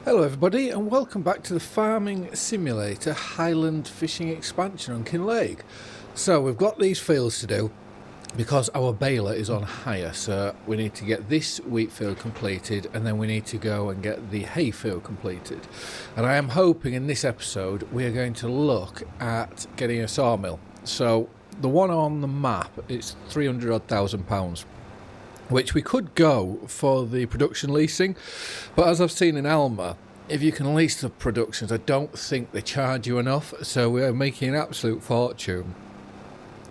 Hello everybody and welcome back to the farming simulator Highland Fishing Expansion on Kinlaig. So we've got these fields to do because our baler is on hire, so we need to get this wheat field completed and then we need to go and get the hay field completed. And I am hoping in this episode we are going to look at getting a sawmill. So the one on the map, it's 300,000 pounds. Which we could go for the production leasing, but as I've seen in Alma, if you can lease the productions, I don't think they charge you enough, so we're making an absolute fortune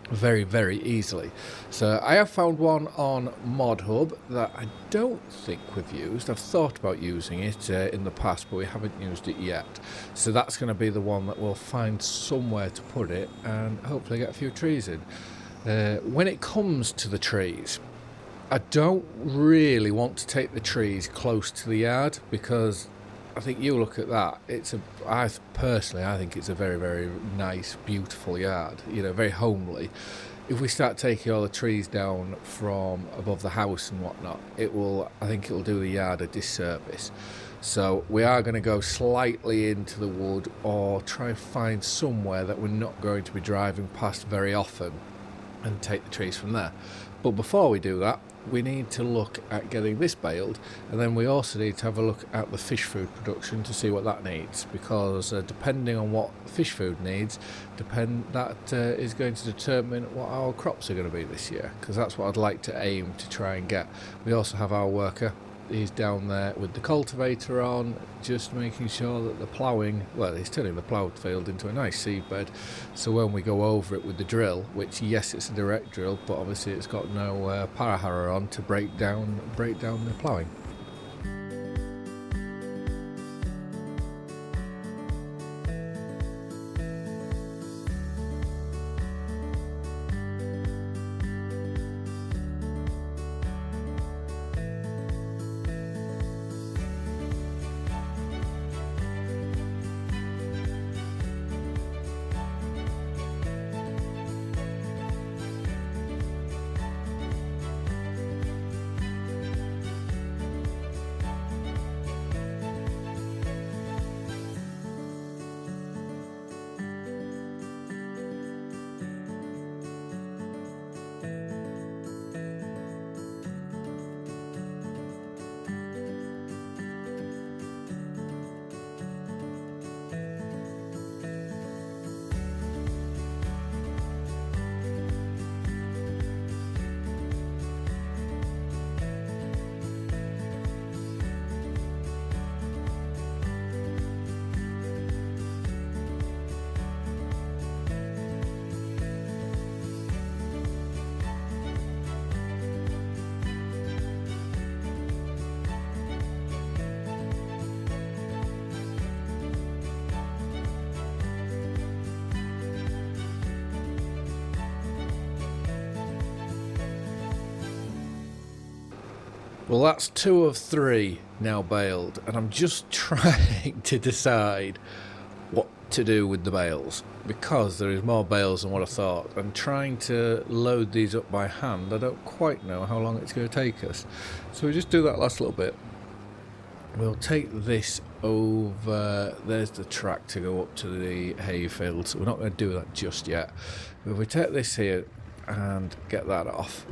very, very easily. So I have found one on Mod Hub that I don't think we've used. I've thought about using it in the past, but we haven't used it yet. So that's going to be the one that we'll find somewhere to put it and hopefully get a few trees in. When it comes to the trees, I don't really want to take the trees close to the yard because I think you look at that. I think it's a very, very nice, beautiful yard. You know, very homely. If we start taking all the trees down from above the house and whatnot, I think it'll do the yard a disservice. So we are going to go slightly into the wood or try and find somewhere that we're not going to be driving past very often and take the trees from there. But before we do that, we need to look at getting this baled, and then we also need to have a look at the fish food production to see what that needs, because depending on what fish food needs, that is going to determine what our crops are going to be this year, because that's what I'd like to aim to try and get. We also have our worker. He's down there with the cultivator on, just making sure that the ploughing, well, he's turning the ploughed field into a nice seedbed, so when we go over it with the drill, which yes, it's a direct drill, but obviously it's got no para harrow on to break down the ploughing. Well, that's 2 of 3 now baled, and I'm just trying to decide what to do with the bales, because there is more bales than what I thought. I'm trying to load these up by hand. I don't quite know how long it's going to take us. So we just do that last little bit. We'll take this over. There's the track to go up to the hay field, so we're not going to do that just yet. But if we take this here and get that off,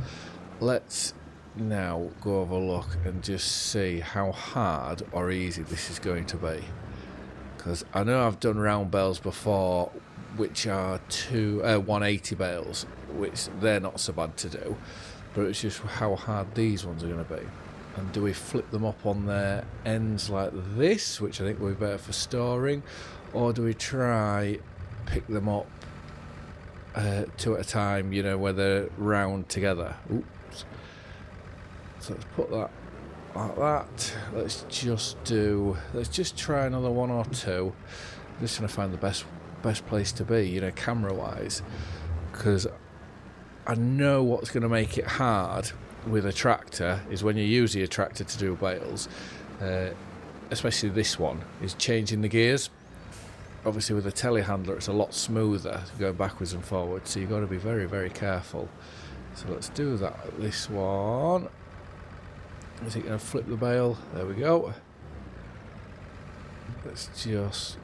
let's now go have a look and just see how hard or easy this is going to be, because I know I've done round bales before which are 180 bales, which they're not so bad to do, but it's just how hard these ones are going to be. And do we flip them up on their ends like this, which I think will be better for storing, or do we try pick them up 2 at a time, you know, where they're round together? Oops. So let's put that like that. Let's just try another 1 or 2. I'm just trying to find the best place to be, you know, camera wise, because I know what's going to make it hard with a tractor is when you're using a tractor to do bales, especially this one, is changing the gears. Obviously with a telehandler it's a lot smoother going backwards and forwards, so you've got to be very, very careful. So let's do that. This one, is it going to flip the bale? There we go. Let's just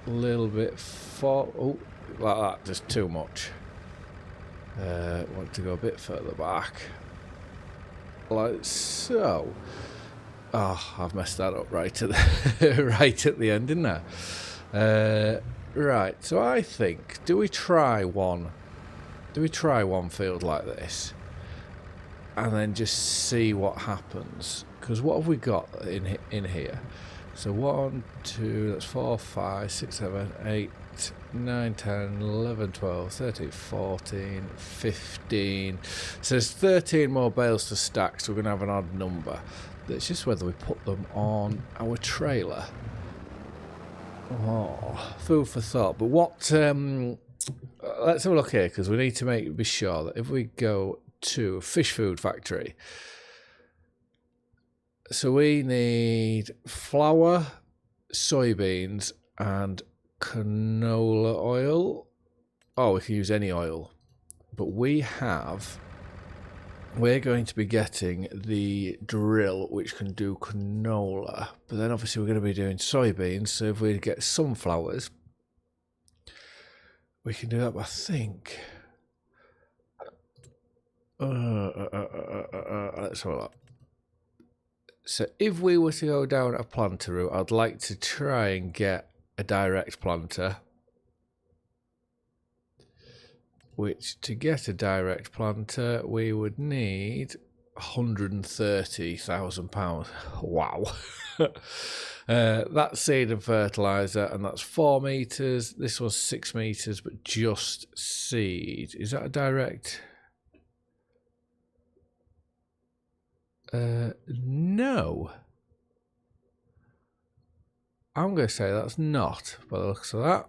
a little bit like that, just too much. Want to go a bit further back, like so. Oh, I've messed that up right at the right at the end, didn't I? Right. So I think, do we try one field like this, and then just see what happens? Because what have we got in here? So 1, 2, that's 4, 5, 6, 7, 8, 9, 10, 11, 12, 13, 14, 15. So there's 13 more bales to stack, so we're going to have an odd number. It's just whether we put them on our trailer. Oh, food for thought. But what... let's have a look here, because we need to be sure that if we go to a fish food factory... So we need flour, soybeans, and canola oil. Oh, we can use any oil. But we're going to be getting the drill, which can do canola. But then obviously we're going to be doing soybeans. So if we get sunflowers, we can do that. But I think... let's have a look. So if we were to go down a planter route, I'd like to try and get a direct planter. Which, to get a direct planter, we would need £130,000. Wow. That's seed and fertiliser, and that's 4 metres. This was 6 metres, but just seed. Is that a direct... no. I'm going to say that's not, by the looks of that.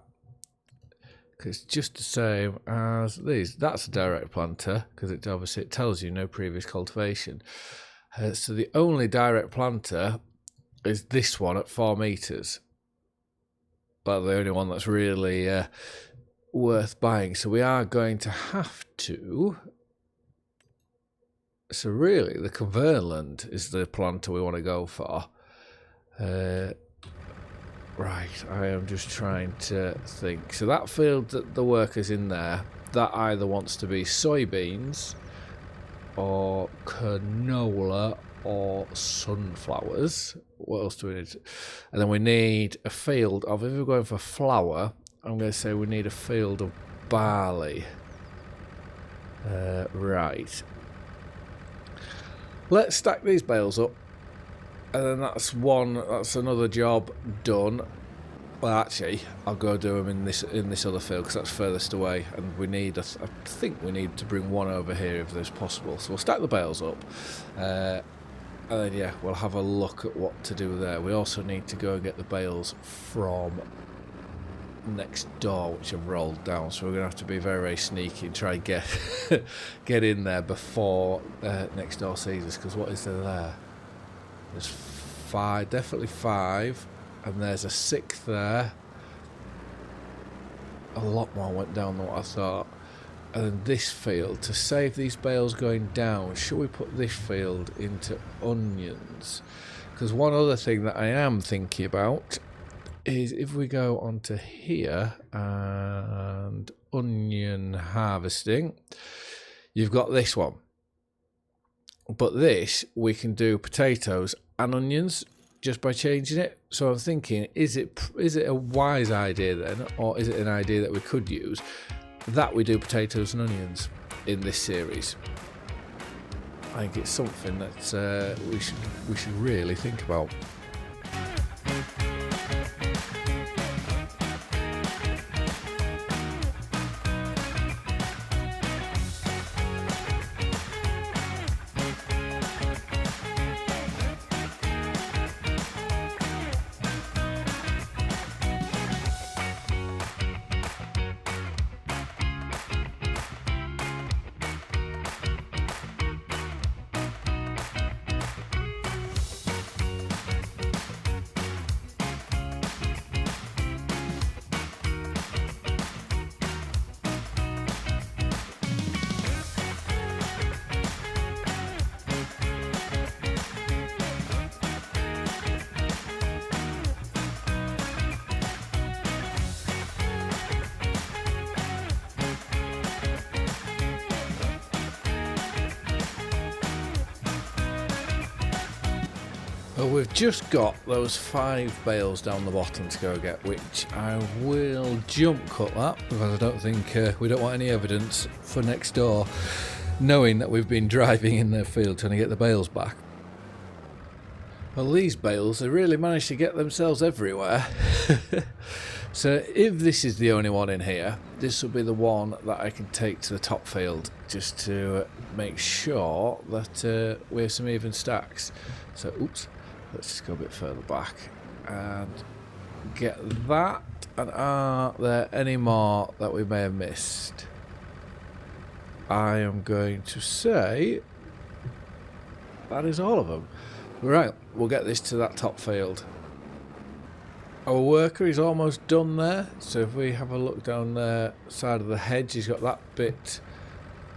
Because it's just the same as these. That's a direct planter, because it obviously tells you no previous cultivation. So the only direct planter is this one at 4 metres. Well, the only one that's really worth buying. So we are going to have to... So really, the Converland is the planter we want to go for. Right, I am just trying to think. So that field that the worker's in there, that either wants to be soybeans or canola or sunflowers. What else do we need? And then we need a field of, if we're going for flour, I'm going to say we need a field of barley. Right. Let's stack these bales up, and then that's another job done. Well, actually, I'll go do them in this other field, because that's furthest away, and we need I think we need to bring one over here if there's possible. So we'll stack the bales up, and then yeah, we'll have a look at what to do there. We also need to go and get the bales from next door, which have rolled down, so we're gonna have to be very, very sneaky and try and get in there before next door sees us. Because what is there? There's 5, definitely 5, and there's a 6th there. A lot more went down than what I thought. And then this field, to save these bales going down, should we put this field into onions? Because one other thing that I am thinking about is if we go onto here and onion harvesting, you've got this one. But this, we can do potatoes and onions just by changing it. So I'm thinking, is it a wise idea then, or is it an idea that we could use, that we do potatoes and onions in this series? I think it's something that we should really think about. Well, we've just got those 5 bales down the bottom to go get, which I will jump cut that because I don't think we don't want any evidence for next door knowing that we've been driving in their field trying to get the bales back. Well, these bales, they really managed to get themselves everywhere. So if this is the only one in here, this will be the one that I can take to the top field just to make sure that we have some even stacks. So, oops, let's just go a bit further back and get that. And are there any more that we may have missed? I am going to say that is all of them. Right, we'll get this to that top field. Our worker is almost done there, so if we have a look down the side of the hedge, he's got that bit.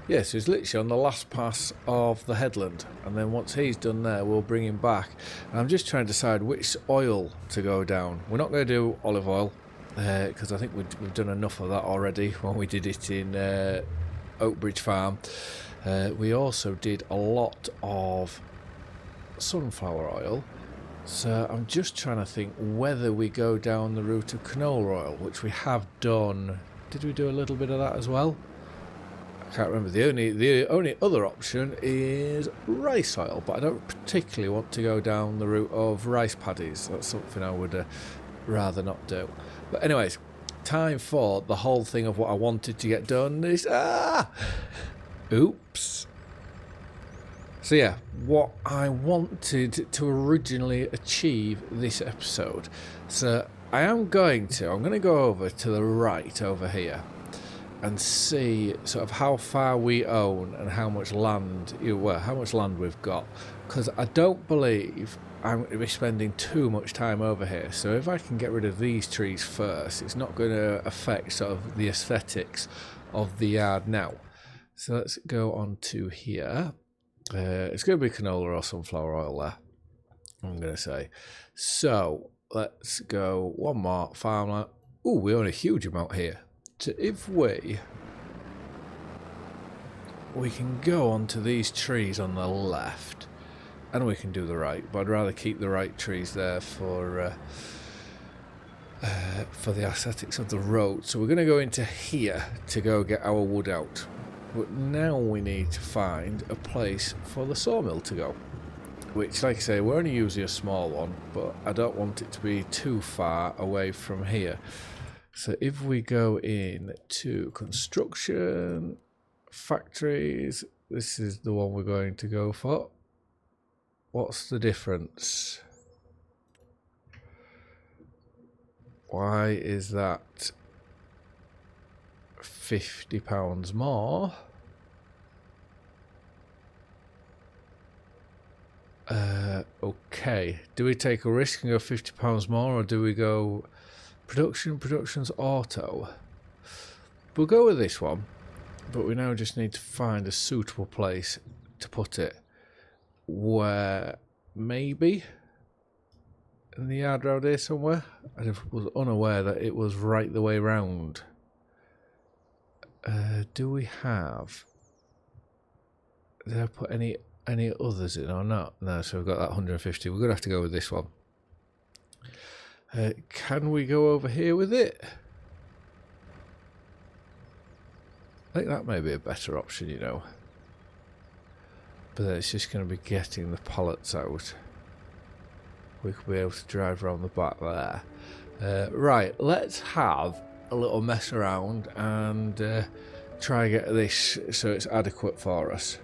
Yes, he's literally on the last pass of the headland, and then once he's done there, we'll bring him back. And I'm just trying to decide which oil to go down. We're not going to do olive oil, because I think we've done enough of that already when we did it in Oakbridge Farm. We also did a lot of sunflower oil. So I'm just trying to think whether we go down the route of canola oil, which we have done. Did we do a little bit of that as well? I can't remember. The only other option is rice oil, but I don't particularly want to go down the route of rice paddies. That's something I would rather not do. But anyways, time for the whole thing of what I wanted to get done is oops. So yeah, what I wanted to originally achieve this episode. So I'm going to go over to the right over here and see sort of how far we own and how much land, how much land we've got. Because I don't believe I'm going to be spending too much time over here. So if I can get rid of these trees first, it's not going to affect sort of the aesthetics of the yard now. So let's go on to here. It's going to be canola or sunflower oil there, I'm going to say. So let's go one more farmland. Oh, we own a huge amount here. So if we can go onto these trees on the left, and we can do the right, but I'd rather keep the right trees there for the aesthetics of the road. So we're going to go into here to go get our wood out. But now we need to find a place for the sawmill to go. Which, like I say, we're only using a small one, but I don't want it to be too far away from here. So if we go in to construction, factories, this is the one we're going to go for. What's the difference? Why is that £50 more? Okay. Do we take a risk and go £50 more, or do we go production's auto? We'll go with this one, but we now just need to find a suitable place to put it. Where maybe in the yard round here somewhere. I was unaware that it was right the way round. Do we have? Did I put any others in or not? No, so we've got that 150. We're gonna have to go with this one. Can we go over here with it? I think that may be a better option, you know. But then it's just going to be getting the pallets out. We could be able to drive around the back there. Right, let's have a little mess around and try and get this so it's adequate for us.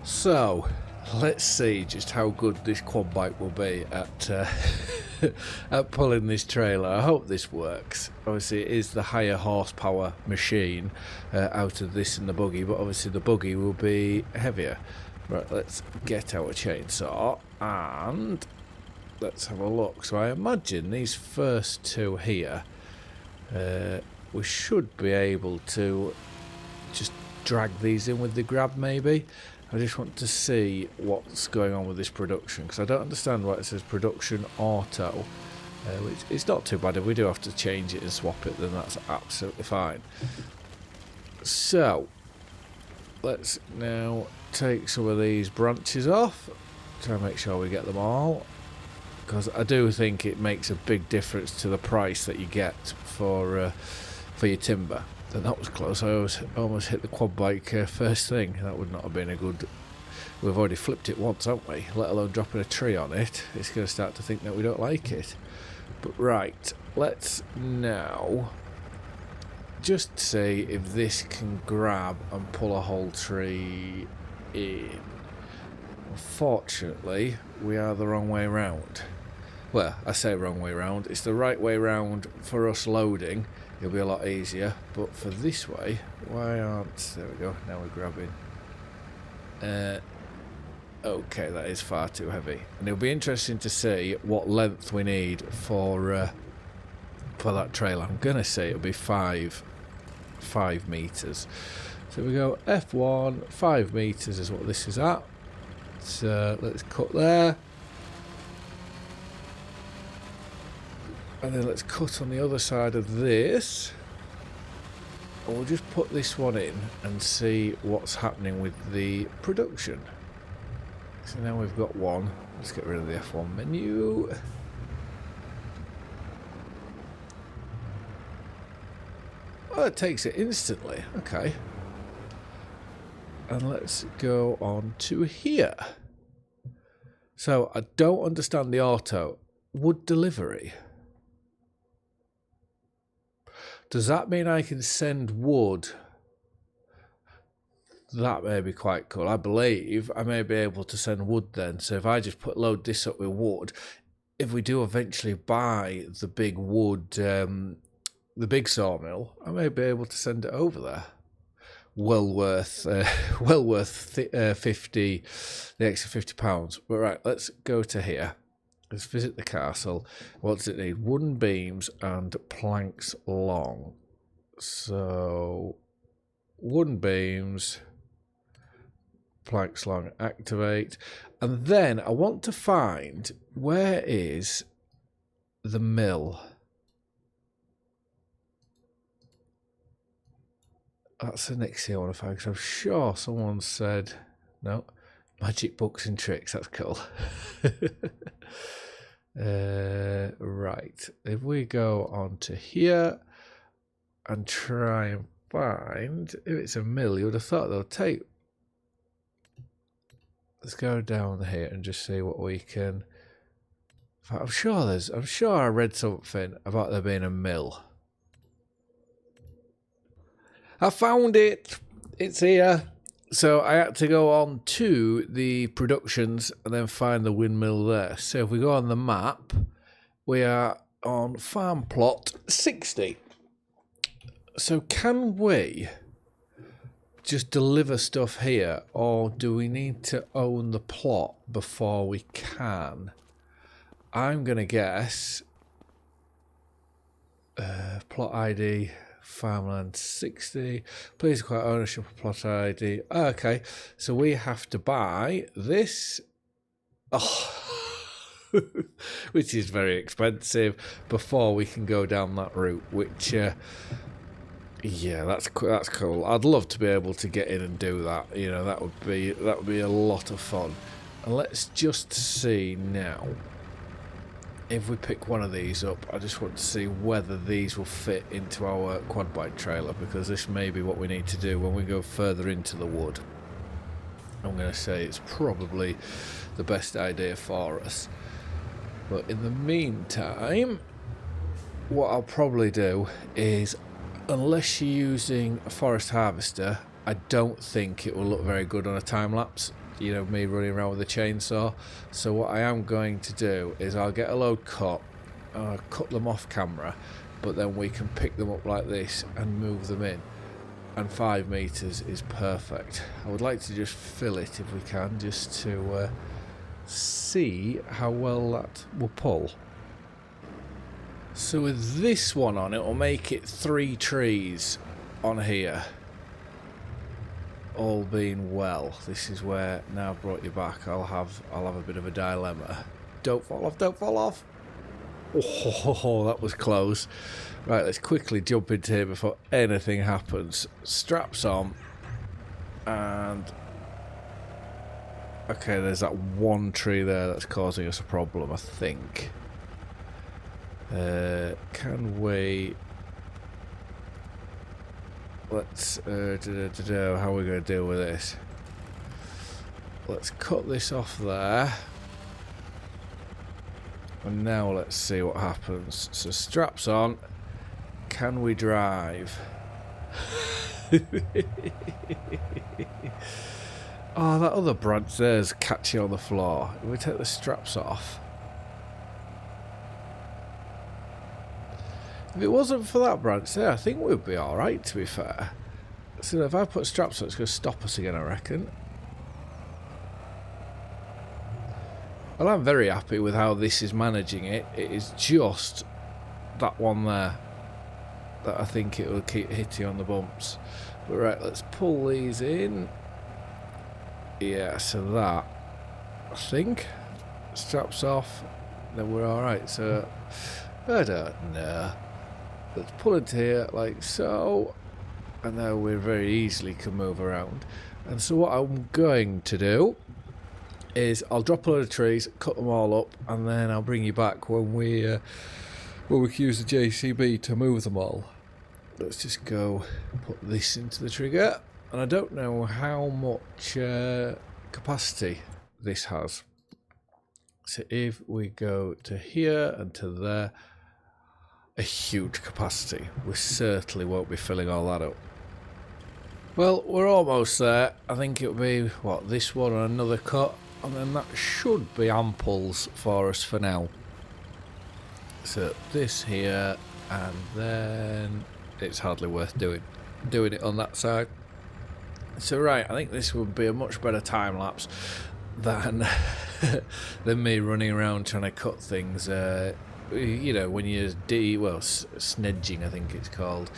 So, let's see just how good this quad bike will be at at pulling this trailer. I hope this works. Obviously it is the higher horsepower machine out of this and the buggy, but obviously the buggy will be heavier. Right, let's get our chainsaw and let's have a look. So I imagine these first two here, we should be able to just drag these in with the grab maybe. I just want to see what's going on with this production, because I don't understand why it says production auto, which it's not too bad. If we do have to change it and swap it, then that's absolutely fine. So let's now take some of these branches off, try and make sure we get them all, because I do think it makes a big difference to the price that you get for your timber. And that was close. I almost hit the quad bike first thing. That would not have been a good... We've already flipped it once, haven't we? Let alone dropping a tree on it. It's going to start to think that we don't like it. But right, let's now just see if this can grab and pull a whole tree in. Unfortunately, we are the wrong way round. Well, I say wrong way round. It's the right way round for us loading. It'll be a lot easier, but for this way, why aren't... There we go, now we're grabbing. Okay, that is far too heavy. And it'll be interesting to see what length we need for that trail. I'm going to say it'll be 5 meters. So we go F1, 5 meters is what this is at. So let's cut there. And then let's cut on the other side of this. And we'll just put this one in and see what's happening with the production. So now we've got one. Let's get rid of the F1 menu. Oh, it takes it instantly. Okay. And let's go on to here. So I don't understand the auto. Wood delivery. Does that mean I can send wood? That may be quite cool. I believe I may be able to send wood then. So if I just load this up with wood, if we do eventually buy the big wood, the big sawmill, I may be able to send it over there. Well worth 50, the extra £50. But right, let's go to here. Let's visit the castle. What does it need? Wooden beams and planks long. So, wooden beams, planks long, activate. And then I want to find, where is the mill? That's the next thing I want to find, because I'm sure someone said, no, magic books and tricks, that's cool. Right, if we go on to here and try and find, if it's a mill, you would have thought they'll take. Let's go down here and just see what we can. I'm sure I read something about there being a mill. I found it. It's here. So I had to go on to the productions and then find the windmill there. So if we go on the map, we are on farm plot 60. So can we just deliver stuff here, or do we need to own the plot before we can? I'm going to guess plot ID... Farmland 60. Please acquire ownership of plot ID. Okay, so we have to buy this. Oh, which is very expensive before we can go down that route. Which, yeah, that's cool. I'd love to be able to get in and do that. You know, that would be a lot of fun. And let's just see now. If we pick one of these up, I just want to see whether these will fit into our quad bike trailer, because this may be what we need to do when we go further into the wood. I'm going to say it's probably the best idea for us. But in the meantime, what I'll probably do is, unless you're using a forest harvester, I don't think it will look very good on a time lapse. You know, me running around with a chainsaw. So what I am going to do is I'll get a load cut, cut them off camera, but then we can pick them up like this and move them in, and 5 meters is perfect. I would like to just fill it if we can, just to see how well that will pull. So with this one on, it will make it 3 trees on here, all being well. This is where, now I've brought you back, I'll have a bit of a dilemma. Don't fall off, don't fall off. Oh, that was close. Right, let's quickly jump into here before anything happens. Straps on, and okay, there's that one tree there that's causing us a problem, I think. Can we... Let's... how are we going to deal with this? Let's cut this off there. And now let's see what happens. So straps on. Can we drive? Oh, that other branch there's catchy on the floor. If we take the straps off. If it wasn't for that branch there, I think we'd be alright, to be fair. So if I put straps on, it's going to stop us again, I reckon. Well, I'm very happy with how this is managing it. It is just that one there that I think it will keep hitting on the bumps. But right, let's pull these in. Yeah, so that, I think, straps off, then we're alright. So, I don't know. Let's pull it here like so, and now we very easily can move around. And so what I'm going to do is I'll drop a load of trees, cut them all up, and then I'll bring you back when we can use the JCB to move them all. Let's just go put this into the trigger, and I don't know how much capacity this has. So if we go to here and to there, a huge capacity. We certainly won't be filling all that up. Well, we're almost there. I think it'll be, what, this one and another cut, and then that should be amples for us for now. So this here, and then it's hardly worth doing it on that side. So right, I think this would be a much better time lapse than than me running around trying to cut things. You know, when you're snedging, I think it's called,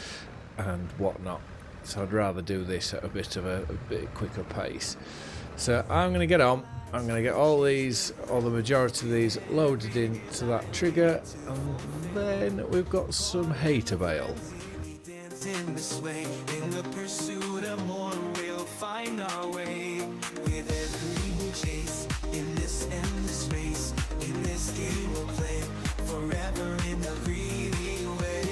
and whatnot. So I'd rather do this at a bit quicker pace. So I'm going to get on. I'm going to get all the majority of these loaded into that trigger, and then we've got some hay to bale. In this way, in the pursuit of more, we'll find our way. With every chase, in this endless race, in this game we'll play forever in the greedy way.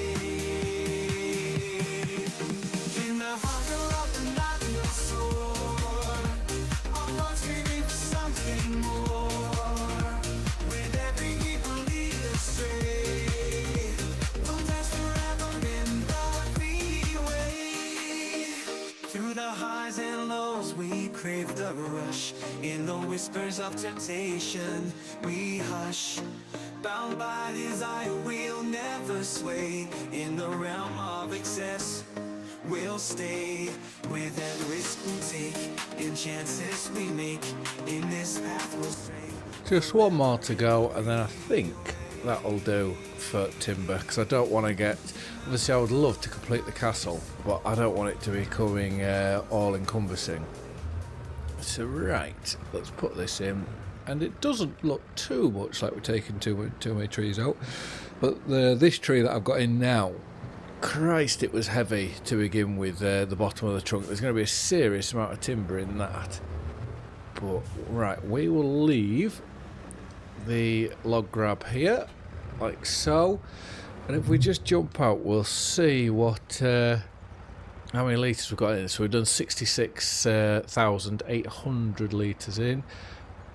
In the hunger of the night we'll soar, our hearts craving for something more. With every evil lead astray, we'll dance forever in the greedy way. Through the highs and lows we crave the rush. In the whispers of temptation we hush. Bound by desire we'll never sway. In the realm of excess we'll stay. With every risk we take, in chances we make, in this path we'll stray. Just one more to go, and then I think that'll do for timber, because I don't want to get... Obviously I would love to complete the castle, but I don't want it to be becoming all encompassing. So right, let's put this in. And it doesn't look too much like we're taking too many trees out. But this tree that I've got in now, Christ, it was heavy to begin with, the bottom of the trunk. There's going to be a serious amount of timber in that. But, right, we will leave the log grab here, like so. And if we just jump out, we'll see what... how many litres we've got in. So we've done 66,800 litres in.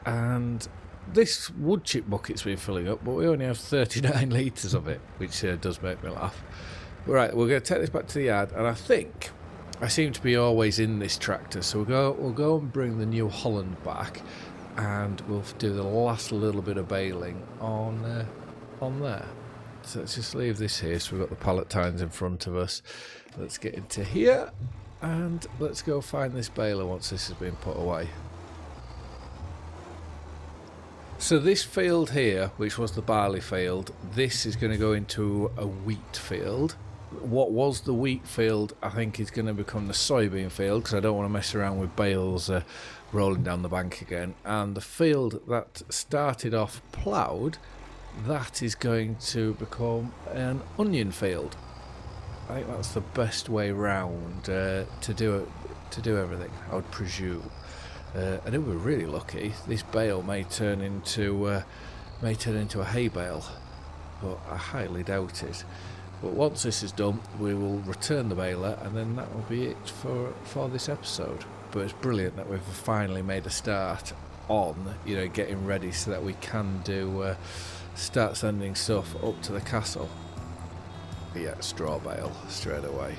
And this wood chip bucket's been filling up, but we only have 39 litres of it, which does make me laugh. Right, we're going to take this back to the yard, and I think I seem to be always in this tractor, so we'll go and bring the New Holland back, and we'll do the last little bit of baling on there. So let's just leave this here. So we've got the pallet tines in front of us. Let's get into here and let's go find this baler once this has been put away. So this field here, which was the barley field, this is going to go into a wheat field. What was the wheat field, I think, is going to become the soybean field, because I don't want to mess around with bales rolling down the bank again. And the field that started off ploughed, that is going to become an onion field. I think that's the best way round to do everything, I would presume. And if we're really lucky, this bale may turn into a hay bale, but I highly doubt it. But once this is done, we will return the baler, and then that will be it for this episode. But it's brilliant that we've finally made a start on, getting ready so that we can start sending stuff up to the castle. But yeah, straw bale straight away.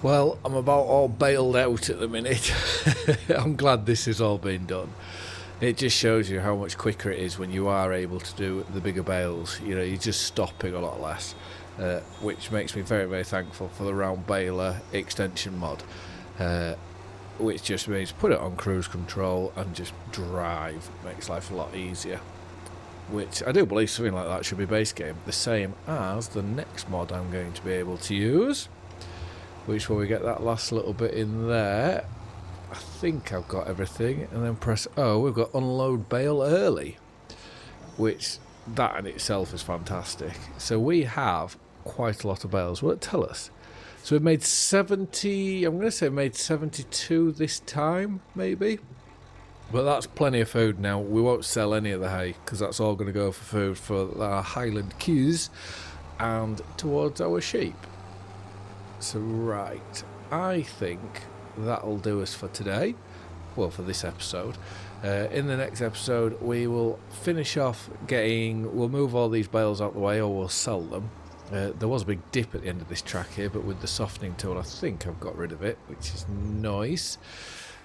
Well, I'm about all bailed out at the minute. I'm glad this has all been done. It just shows you how much quicker it is when you are able to do the bigger bales. You're just stopping a lot less, which makes me very, very thankful for the round baler extension mod, which just means put it on cruise control and just drive. Makes life a lot easier, which I do believe something like that should be base game, the same as the next mod I'm going to be able to use, which when we get that last little bit in there, I think I've got everything, and then press O. We've got unload bale early, which that in itself is fantastic. So we have quite a lot of bales. Will it tell us? So we've made 70, I'm going to say made 72 this time, maybe. But that's plenty of food now. We won't sell any of the hay, because that's all going to go for food for our Highland cows and towards our sheep. So right, I think that'll do us for today. Well, for this episode. In the next episode, we will finish off we'll move all these bales out the way, or we'll sell them. There was a big dip at the end of this track here, but with the softening tool, I think I've got rid of it, which is nice.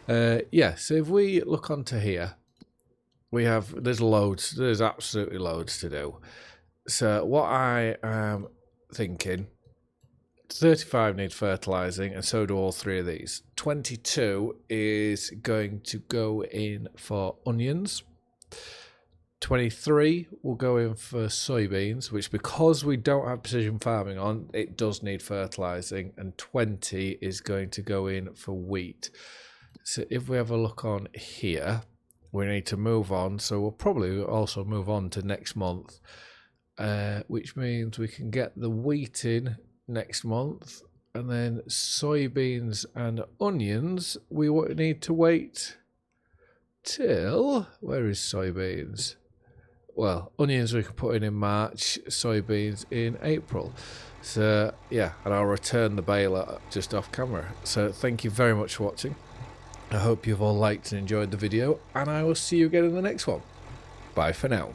Yeah, so if we look onto here, there's absolutely loads to do. So what I am thinking, 35 need fertilising, and so do all three of these. 22 is going to go in for onions. 23 will go in for soybeans, which, because we don't have precision farming on, it does need fertilising. And 20 is going to go in for wheat. So if we have a look on here, we need to move on. So we'll probably also move on to next month, which means we can get the wheat in next month, and then soybeans and onions we need to wait till, where is soybeans? Well, onions we can put in March, soybeans in April. So yeah, and I'll return the baler just off camera. So thank you very much for watching. I hope you've all liked and enjoyed the video, and I will see you again in the next one. Bye for now.